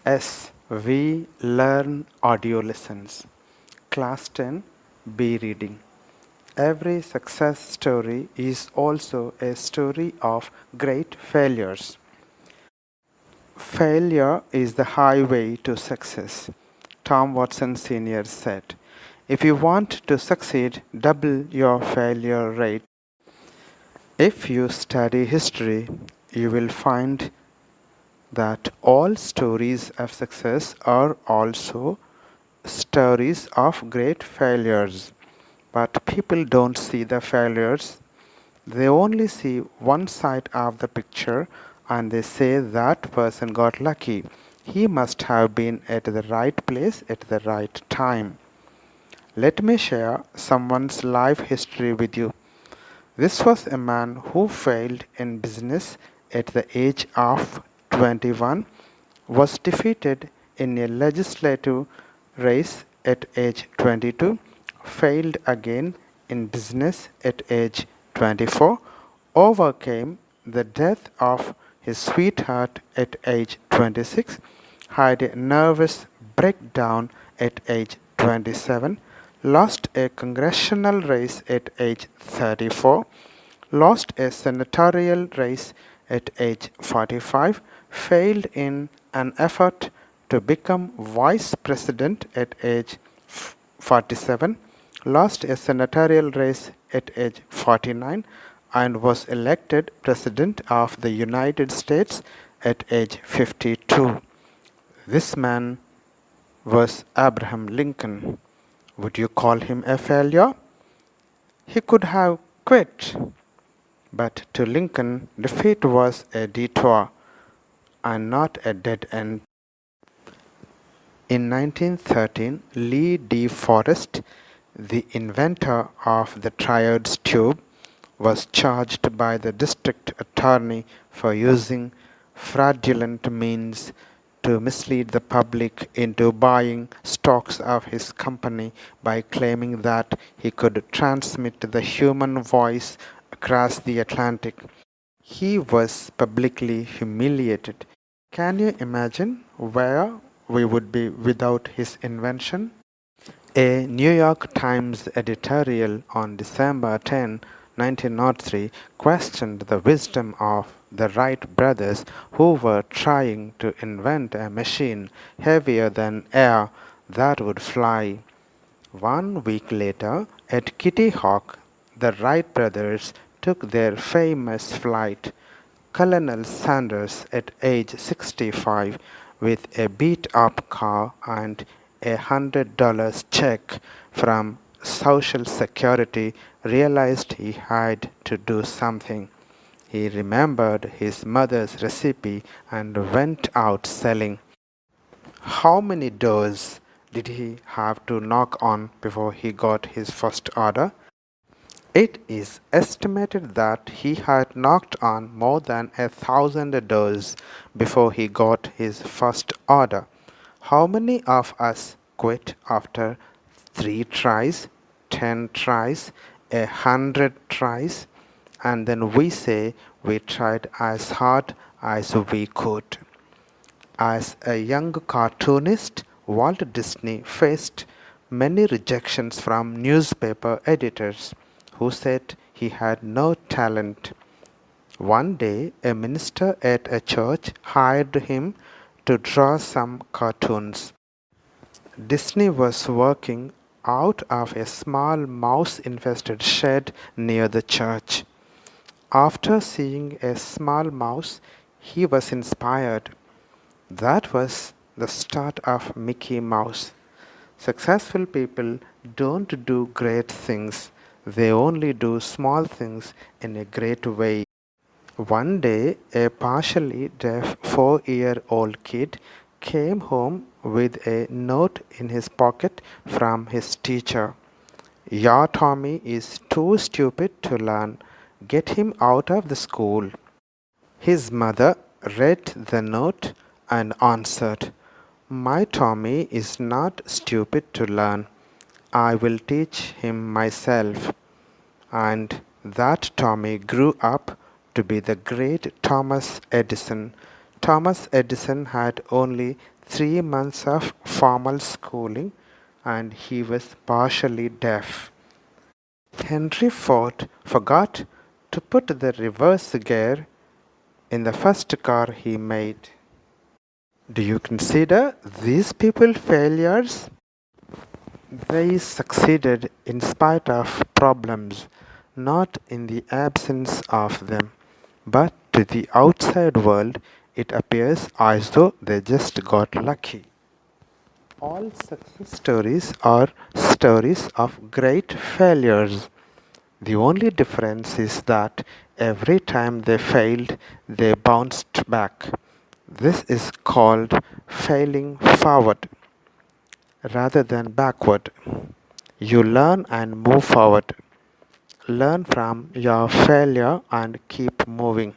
S. We learn audio lessons. Class 10 B reading. Every success story is also a story of great failures. Failure is the highway to success, Tom Watson Sr. said. If you want to succeed, double your failure rate. If you study history, you will find that all stories of success are also stories of great failures. But people don't see the failures, they only see one side of the picture and they say that person got lucky. He must have been at the right place at the right time. Let me share someone's life history with you. This was a man who failed in business at the age of 21, was defeated in a legislative race at age 22, failed again in business at age 24, overcame the death of his sweetheart at age 26, had a nervous breakdown at age 27, lost a congressional race at age 34, lost a senatorial race at age 45, failed in an effort to become vice president at age 47, lost a senatorial race at age 49, and was elected president of the United States at age 52. This man was Abraham Lincoln. Would you call him a failure? He could have quit. But to Lincoln, defeat was a detour and not a dead end. In 1913, Lee De Forest, the inventor of the Triads tube, was charged by the district attorney for using fraudulent means to mislead the public into buying stocks of his company by claiming that he could transmit the human voice across the Atlantic. He was publicly humiliated. Can you imagine where we would be without his invention? A New York Times editorial on December 10, 1903 questioned the wisdom of the Wright brothers who were trying to invent a machine heavier than air that would fly. 1 week later, at Kitty Hawk, the Wright brothers took their famous flight. Colonel Sanders, at age 65, with a beat-up car and $100 check from Social Security, realized he had to do something. He remembered his mother's recipe and went out selling. How many doors did he have to knock on before he got his first order? It is estimated that he had knocked on more than 1,000 doors before he got his first order. How many of us quit after 3 tries, 10 tries, 100 tries, and then we say we tried as hard as we could? As a young cartoonist, Walt Disney faced many rejections from newspaper editors who said he had no talent. One day, a minister at a church hired him to draw some cartoons. Disney was working out of a small mouse-infested shed near the church. After seeing a small mouse, he was inspired. That was the start of Mickey Mouse. Successful people don't do great things, they only do small things in a great way. One day, a partially deaf 4-year-old kid came home with a note in his pocket from his teacher. Your Tommy is too stupid to learn. Get him out of the school. His mother read the note and answered, My Tommy is not stupid to learn. I will teach him myself. And that Tommy grew up to be the great Thomas Edison, Thomas Edison had only 3 months of formal schooling and he was partially deaf. Henry Ford forgot to put the reverse gear in the first car he made. Do you consider these people failures? They succeeded in spite of problems, not in the absence of them. But to the outside world, it appears as though they just got lucky. All success stories are stories of great failures. The only difference is that every time they failed, they bounced back. This is called failing forward rather than backward. You learn and move forward. Learn from your failure and keep moving.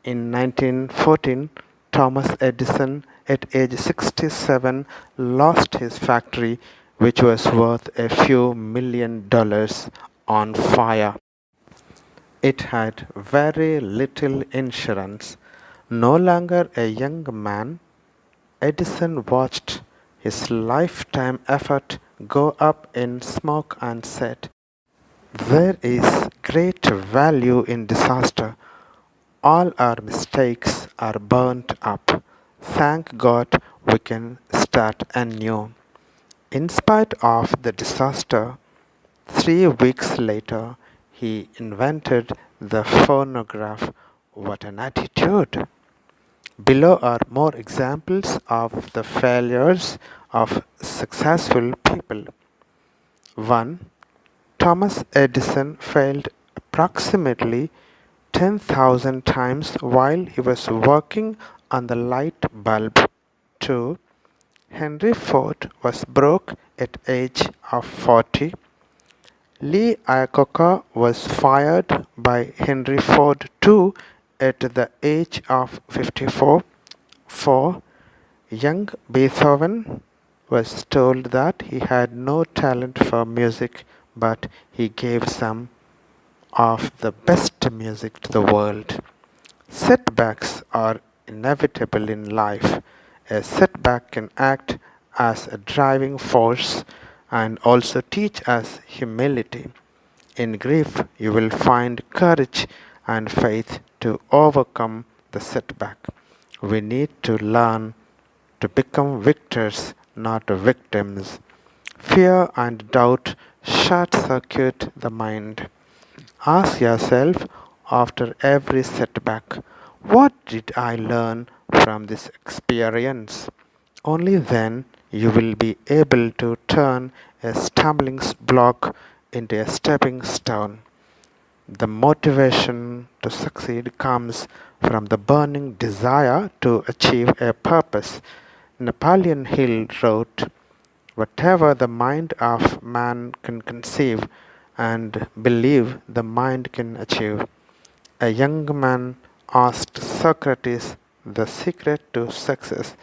In 1914, Thomas Edison, at age 67, lost his factory, which was worth a few $1 million, on fire. It had very little insurance. No longer a young man, Edison watched his lifetime effort go up in smoke and said, "There is great value in disaster. All our mistakes are burnt up. Thank God we can start anew." In spite of the disaster, 3 weeks later, he invented the phonograph. What an attitude! Below are more examples of the failures of successful people. 1. Thomas Edison failed approximately 10,000 times while he was working on the light bulb. 2. Henry Ford was broke at age of 40. Lee Iacocca was fired by Henry Ford too at the age of 54. 4. Young Beethoven was told that he had no talent for music, but he gave some of the best music to the world. Setbacks are inevitable in life. A setback can act as a driving force and also teach us humility. In grief, you will find courage and faith to overcome the setback. We need to learn to become victors, not victims. Fear and doubt short circuit the mind. Ask yourself after every setback, what did I learn from this experience? Only then you will be able to turn a stumbling block into a stepping stone. The motivation to succeed comes from the burning desire to achieve a purpose. Napoleon Hill wrote, "Whatever the mind of man can conceive and believe, the mind can achieve." A young man asked Socrates the secret to success.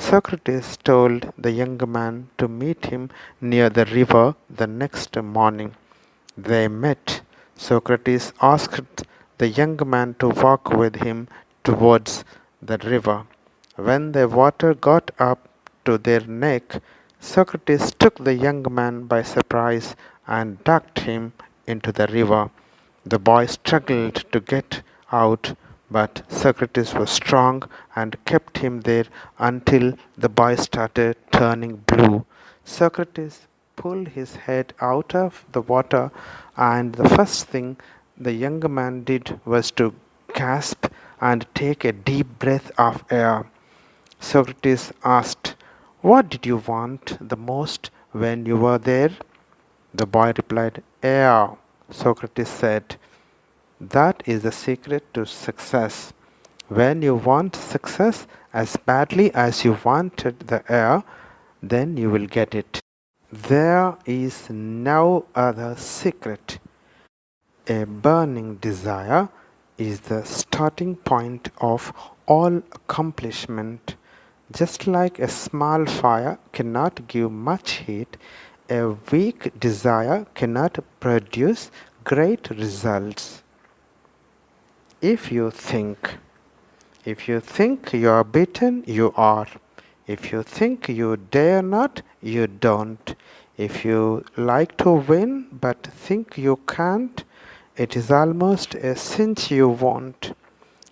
Socrates told the young man to meet him near the river the next morning. They met. Socrates asked the young man to walk with him towards the river. When the water got up to their neck, Socrates took the young man by surprise and ducked him into the river. The boy struggled to get out, but Socrates was strong and kept him there until the boy started turning blue. Socrates pulled his head out of the water, and the first thing the young man did was to gasp and take a deep breath of air. Socrates asked, "What did you want the most when you were there?" The boy replied, "Air." Socrates said, "That is the secret to success. When you want success as badly as you wanted the air, then you will get it. There is no other secret. A burning desire is the starting point of all accomplishment. Just like a small fire cannot give much heat, a weak desire cannot produce great results. If you think If you think you are beaten, you are. If you think you dare not, you don't. If you like to win but think you can't, it is almost a cinch you won't.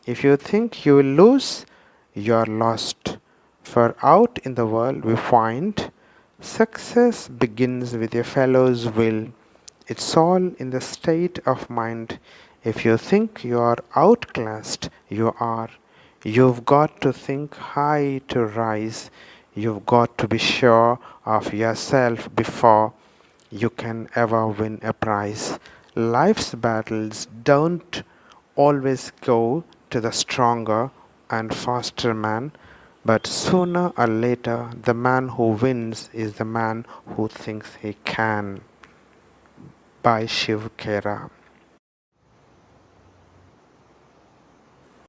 If you think you will lose, you are lost. For out in the world we find success begins with a fellow's will. It's all in the state of mind. If you think you are outclassed, you are. You've got to think high to rise. You've got to be sure of yourself before you can ever win a prize. Life's battles don't always go to the stronger and faster man, but sooner or later the man who wins is the man who thinks he can. By Shiv Khera.